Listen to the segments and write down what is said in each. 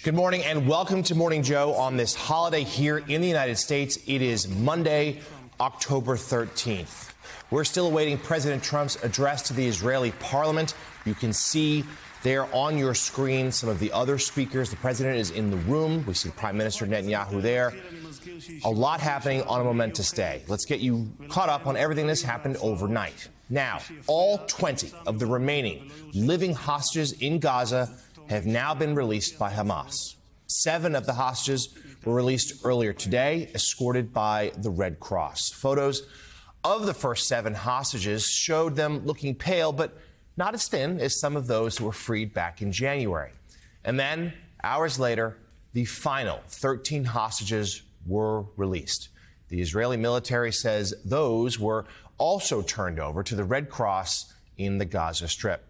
Good morning and welcome to Morning Joe on this holiday here in the United States. It is Monday, October 13th. We're still awaiting President Trump's address to the Israeli parliament. You can see there on your screen some of the other speakers. The president is in the room. We see Prime Minister Netanyahu there. A lot happening on a momentous day. Let's get you caught up on everything that's happened overnight. Now, all 20 of the remaining living hostages in Gaza have now been released by Hamas. 7 of the hostages were released earlier today, escorted by the Red Cross. Photos of the first 7 hostages showed them looking pale, but not as thin as some of those who were freed back in January. And then, hours later, the final 13 hostages were released. The Israeli military says those were also turned over to the Red Cross in the Gaza Strip.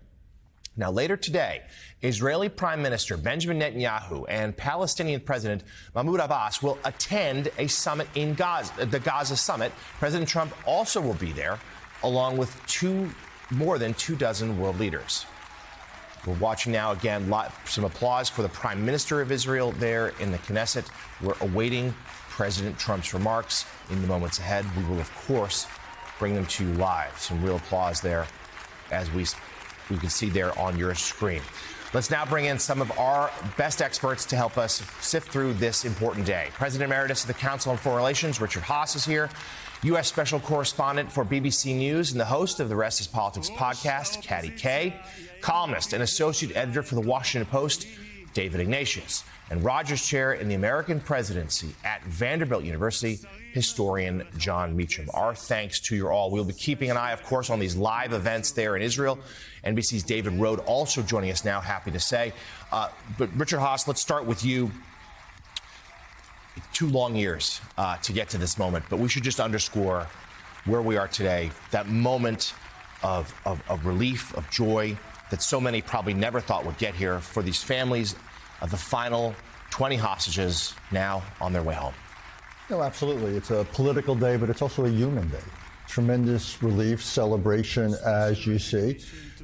Now, later today, Israeli Prime Minister Benjamin Netanyahu and Palestinian President Mahmoud Abbas will attend a summit in Gaza, the Gaza Summit. President Trump also will be there, along with more than 24 world leaders. We're watching now again some applause for the Prime Minister of Israel there in the Knesset. We're awaiting President Trump's remarks in the moments ahead. We will, of course, bring them to you live. Some real applause there as we can see there on your screen. Let's now bring in some of our best experts to help us sift through this important day. President Emeritus of the Council on Foreign Relations, Richard Haass, is here. U.S. Special Correspondent for BBC News and the host of the Rest is Politics podcast, Katty Kay. Columnist and Associate Editor for the Washington Post, David Ignatius. And Rogers Chair in the American Presidency at Vanderbilt University, historian John Meacham. Our thanks to you all. We'll be keeping an eye, of course, on these live events there in Israel. NBC's David Rode also joining us now, happy to say. But Richard Haass, let's start with you. 2 long years to get to this moment, but we should just underscore where we are today, that moment of relief, of joy that so many probably never thought would get here for these families of the final 20 hostages now on their way home. No, absolutely. It's a political day, but it's also a human day. Tremendous relief, celebration, as you see.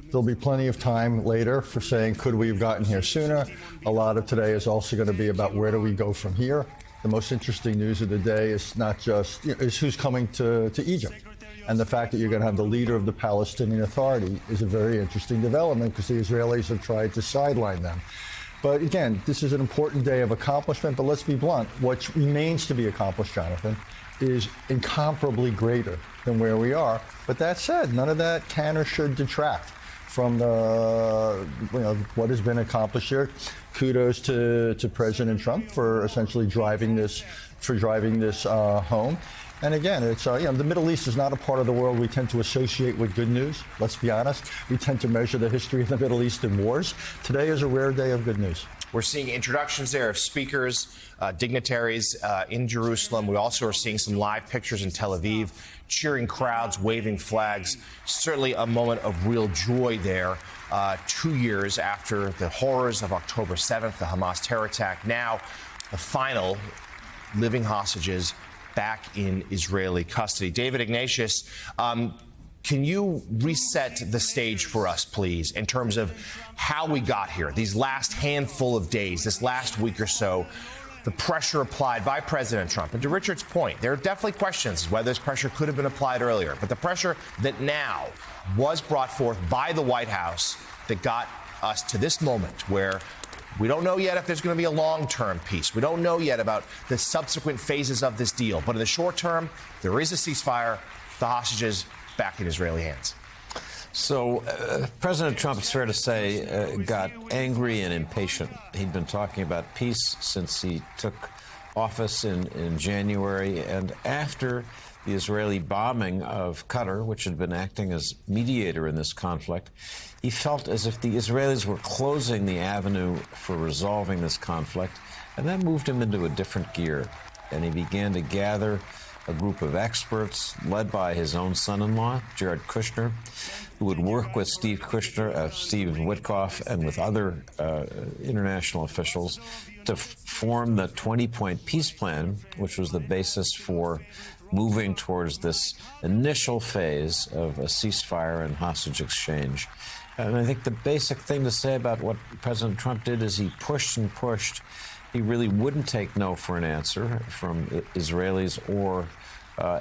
There'll be plenty of time later for saying, could we have gotten here sooner? A lot of today is also going to be about where do we go from here. The most interesting news of the day is not just is who's coming to Egypt. And the fact that you're going to have the leader of the Palestinian Authority is a very interesting development because the Israelis have tried to sideline them. But again, this is an important day of accomplishment. But let's be blunt. What remains to be accomplished, Jonathan, is incomparably greater than where we are. But that said, none of that can or should detract from what has been accomplished here. Kudos to President Trump for essentially driving this home. And again, it's the Middle East is not a part of the world we tend to associate with good news. Let's be honest. We tend to measure the history of the Middle East in wars. Today is a rare day of good news. We're seeing introductions there of speakers, dignitaries in Jerusalem. We also are seeing some live pictures in Tel Aviv, cheering crowds, waving flags. Certainly a moment of real joy there. 2 years after the horrors of October 7th, the Hamas terror attack. Now, the final living hostages back in Israeli custody. David Ignatius, can you reset the stage for us, please, in terms of how we got here, these last handful of days, this last week or so, the pressure applied by President Trump? And to Richard's point, there are definitely questions whether this pressure could have been applied earlier, but the pressure that now was brought forth by the White House that got us to this moment where we don't know yet if there's going to be a long-term peace. We don't know yet about the subsequent phases of this deal. But in the short term, there is a ceasefire. The hostages back in Israeli hands. So President Trump, it's fair to say, got angry and impatient. He'd been talking about peace since he took office in January. And after the Israeli bombing of Qatar, which had been acting as mediator in this conflict, he felt as if the Israelis were closing the avenue for resolving this conflict, and that moved him into a different gear. And he began to gather a group of experts led by his own son-in-law, Jared Kushner, who would work with Steve Witkoff, and with other international officials to form the 20-point peace plan, which was the basis for moving towards this initial phase of a ceasefire and hostage exchange. And I think the basic thing to say about what President Trump did is he pushed and pushed. He really wouldn't take no for an answer from Israelis or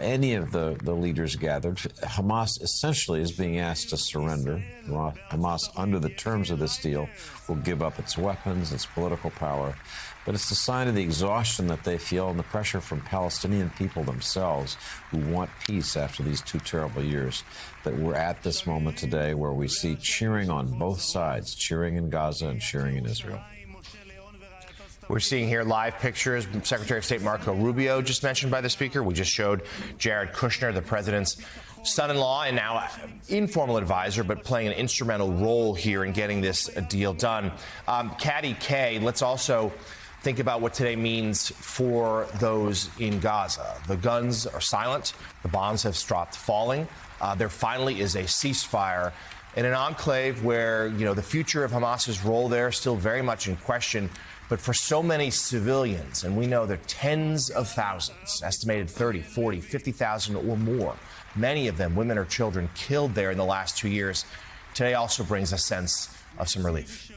any of the leaders gathered. Hamas essentially is being asked to surrender. Hamas, under the terms of this deal, will give up its weapons, its political power. But it's a sign of the exhaustion that they feel and the pressure from Palestinian people themselves who want peace after these 2 terrible years, that we're at this moment today where we see cheering on both sides, cheering in Gaza and cheering in Israel. We're seeing here live pictures. Secretary of State Marco Rubio just mentioned by the speaker. We just showed Jared Kushner, the president's son-in-law and now informal advisor, but playing an instrumental role here in getting this deal done. Caddy K, let's also think about what today means for those in Gaza. The guns are silent. The bombs have stopped falling. There finally is a ceasefire in an enclave where, the future of Hamas's role there is still very much in question. But for so many civilians, and we know there are tens of thousands, estimated 30, 40, 50,000 or more, many of them women or children killed there in the last 2 years, today also brings a sense of some relief.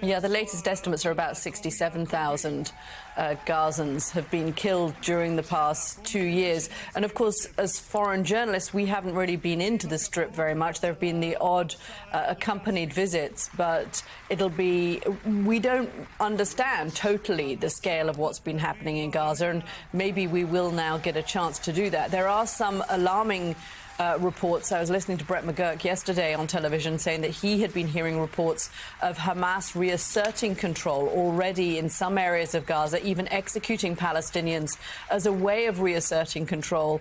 Yeah, the latest estimates are about 67,000 Gazans have been killed during the past 2 years. And of course, as foreign journalists, we haven't really been into the Strip very much. There have been the odd accompanied visits, but we don't understand totally the scale of what's been happening in Gaza. And maybe we will now get a chance to do that. There are some alarming reports. I was listening to Brett McGurk yesterday on television saying that he had been hearing reports of Hamas reasserting control already in some areas of Gaza, even executing Palestinians as a way of reasserting control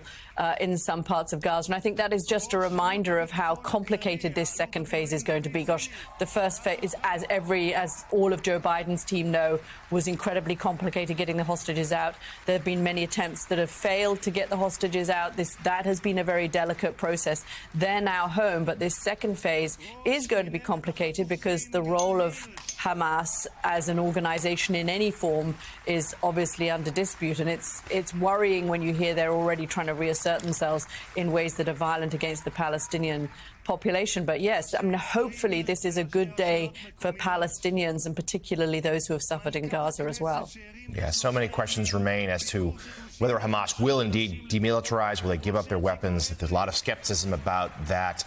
in some parts of Gaza. And I think that is just a reminder of how complicated this second phase is going to be. Gosh, the first phase, as all of Joe Biden's team know, was incredibly complicated getting the hostages out. There have been many attempts that have failed to get the hostages out. That has been a very delicate process. They're now home, but this second phase is going to be complicated because the role of Hamas as an organization in any form is obviously under dispute, and it's worrying when you hear they're already trying to reassert themselves in ways that are violent against the Palestinian population. But yes, hopefully this is a good day for Palestinians, and particularly those who have suffered in Gaza as well. Yeah, so many questions remain as to whether Hamas will indeed demilitarize, will they give up their weapons? There's a lot of skepticism about that.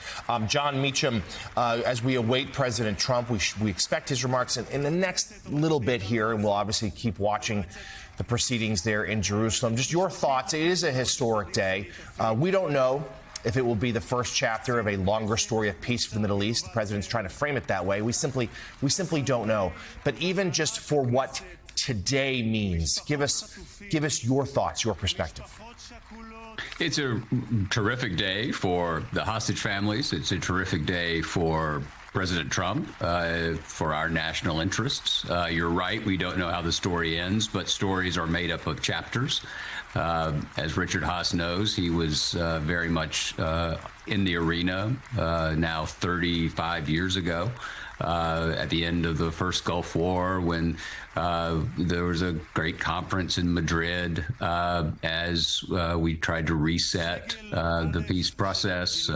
John Meacham, as we await President Trump, we expect his remarks in the next little bit here, and we'll obviously keep watching the proceedings there in Jerusalem. Just your thoughts. It is a historic day. We don't know if it will be the first chapter of a longer story of peace for the Middle East. The president's trying to frame it that way. We simply don't know. But even just for what today means, give us your thoughts, your perspective. It's a terrific day for the hostage families. It's a terrific day for President Trump, for our national interests. You're right, we don't know how the story ends, but stories are made up of chapters. As Richard Haass knows, he was very much in the arena now 35 years ago. At the end of the first Gulf War, when there was a great conference in Madrid as we tried to reset the peace process.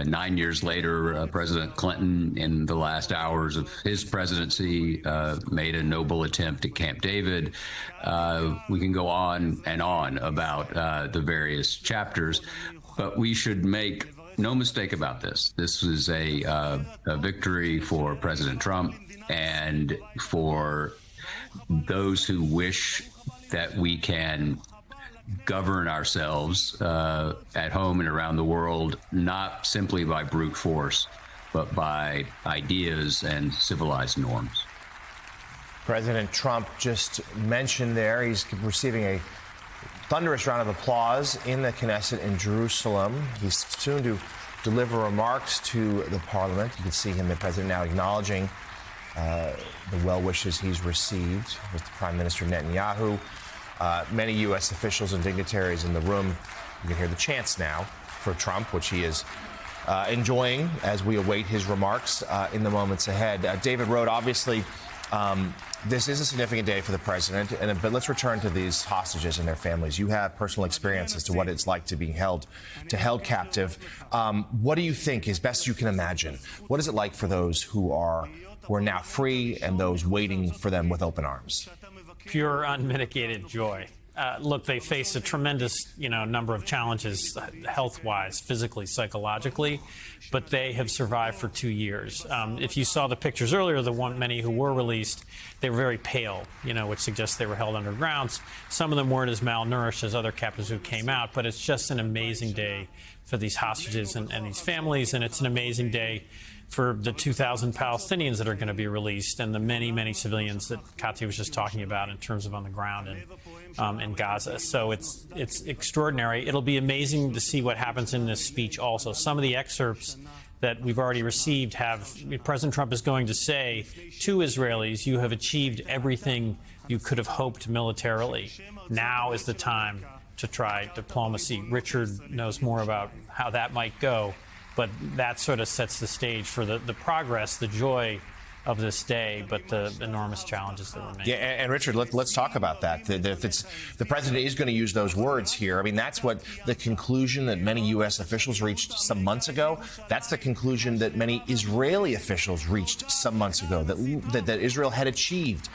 9 years later, President Clinton, in the last hours of his presidency, made a noble attempt at Camp David. We can go on and on about the various chapters, but we should make no mistake about this. This is a victory for President Trump and for those who wish that we can govern ourselves at home and around the world, not simply by brute force, but by ideas and civilized norms. President Trump just mentioned there he's receiving a thunderous round of applause in the Knesset in Jerusalem. He's soon to deliver remarks to the parliament. You can see him, the president, now acknowledging the well wishes he's received with Prime Minister Netanyahu. Many U.S. officials and dignitaries in the room. You can hear the chants now for Trump, which he is enjoying as we await his remarks in the moments ahead. David Rohde, obviously, This is a significant day for the president, but let's return to these hostages and their families. You have personal experience as to what it's like to be held captive. What do you think, as best you can imagine, what is it like for those who are now free and those waiting for them with open arms? Pure, unmitigated joy. Look, they face a tremendous, number of challenges, health-wise, physically, psychologically, but they have survived for 2 years. If you saw the pictures earlier, many who were released, they were very pale, which suggests they were held underground. Some of them weren't as malnourished as other captives who came out, but it's just an amazing day for these hostages and these families, and it's an amazing day for the 2,000 Palestinians that are going to be released and the many, many civilians that Katya was just talking about in terms of on the ground in Gaza. So it's extraordinary. It'll be amazing to see what happens in this speech also. Some of the excerpts that we've already received President Trump is going to say to Israelis, you have achieved everything you could have hoped militarily. Now is the time to try diplomacy. Richard knows more about how that might go. But that sort of sets the stage for the progress, the joy of this day, but the enormous challenges that remain. Yeah, and Richard, let's talk about that. The president is going to use those words here. I mean, that's what the conclusion that many U.S. officials reached some months ago. That's the conclusion that many Israeli officials reached some months ago, that Israel had achieved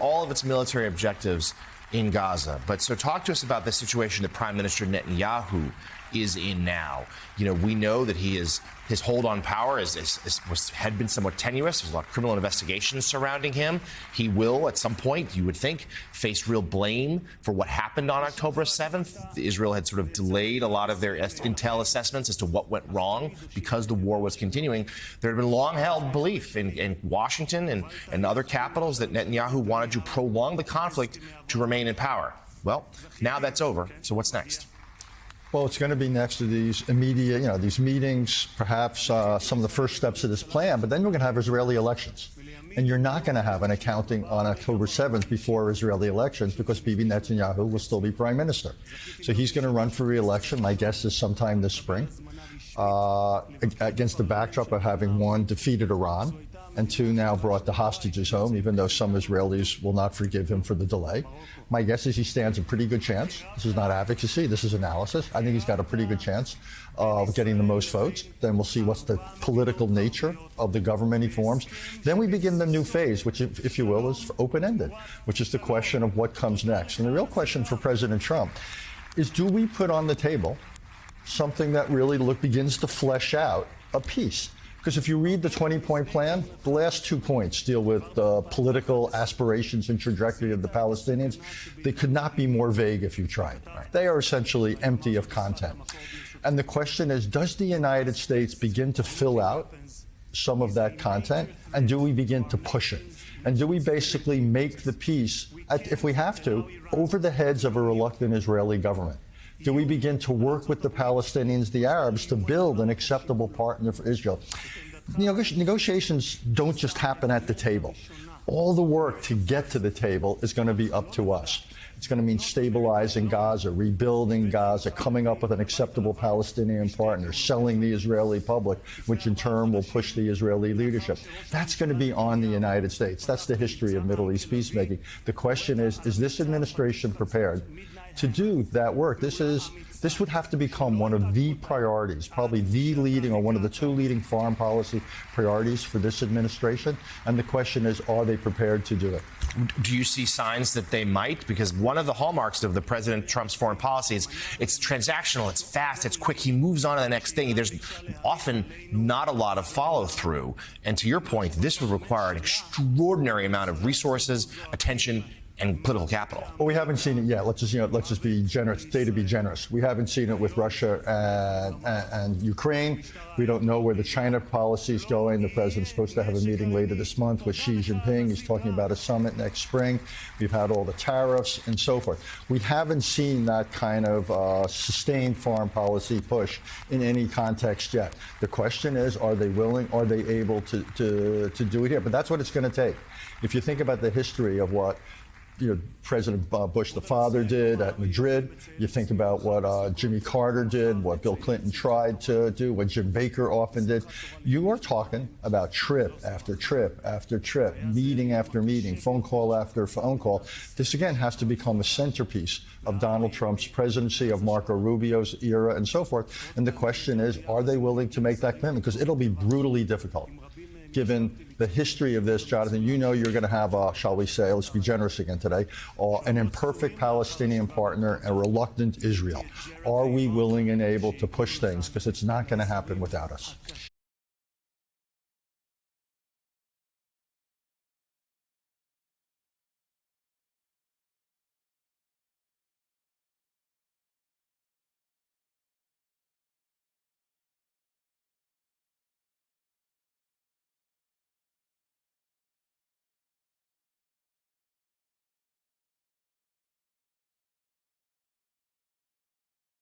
all of its military objectives in Gaza. But so talk to us about the situation that Prime Minister Netanyahu is in now. We know that his hold on power had been somewhat tenuous. There's a lot of criminal investigations surrounding him. He will, at some point, you would think, face real blame for what happened on October 7th. Israel had sort of delayed a lot of their intel assessments as to what went wrong because the war was continuing. There had been long-held belief in Washington and other capitals that Netanyahu wanted to prolong the conflict to remain in power. Well, now that's over. So what's next? Well, it's going to be next to these immediate, these meetings, perhaps some of the first steps of this plan, but then we're going to have Israeli elections. And you're not going to have an accounting on October 7th before Israeli elections because Bibi Netanyahu will still be prime minister. So he's going to run for re-election. My guess is sometime this spring, against the backdrop of having, one, defeated Iran, and two, now brought the hostages home, even though some Israelis will not forgive him for the delay. My guess is he stands a pretty good chance. This is not advocacy, this is analysis. I think he's got a pretty good chance of getting the most votes. Then we'll see what's the political nature of the government he forms. Then we begin the new phase, which, if you will, is open-ended, which is the question of what comes next. And the real question for President Trump is, do we put on the table something that really begins to flesh out a peace? Because if you read the 20-point plan, the last 2 points deal with the political aspirations and trajectory of the Palestinians. They could not be more vague if you tried. They are essentially empty of content. And the question is, does the United States begin to fill out some of that content? And do we begin to push it? And do we basically make the peace, if we have to, over the heads of a reluctant Israeli government? Do we begin to work with the Palestinians, the Arabs, to build an acceptable partner for Israel? Negotiations don't just happen at the table. All the work to get to the table is going to be up to us. It's going to mean stabilizing Gaza, rebuilding Gaza, coming up with an acceptable Palestinian partner, selling the Israeli public, which in turn will push the Israeli leadership. That's going to be on the United States. That's the history of Middle East peacemaking. The question is this administration prepared to do that work? This would have to become one of the priorities, probably the leading or one of the two leading foreign policy priorities for this administration. And the question is, are they prepared to do it? Do you see signs that they might? Because one of the hallmarks of the President Trump's foreign policy is it's transactional, it's fast, it's quick. He moves on to the next thing. There's often not a lot of follow through. And to your point, this would require an extraordinary amount of resources, attention, and political capital. Well, we haven't seen it yet. Let's just be generous. Stay to be generous. We haven't seen it with Russia and Ukraine. We don't know where the China policy is going. The president's supposed to have a meeting later this month with Xi Jinping. He's talking about a summit next spring. We've had all the tariffs and so forth. We haven't seen that kind of sustained foreign policy push in any context yet. The question is, are they willing? Are they able to do it here? But that's what it's going to take. If you think about the history of what President Bush the father did at Madrid. You think about what Jimmy Carter did, what Bill Clinton tried to do, what Jim Baker often did. You are talking about trip after trip after trip, meeting after meeting, phone call after phone call. This, again, has to become a centerpiece of Donald Trump's presidency, of Marco Rubio's era, and so forth. And the question is, are they willing to make that commitment? Because it'll be brutally difficult. Given the history of this, Jonathan, you know you're going to have, shall we say, let's be generous again today, an imperfect Palestinian partner, a reluctant Israel. Are we willing and able to push things? Because it's not going to happen without us.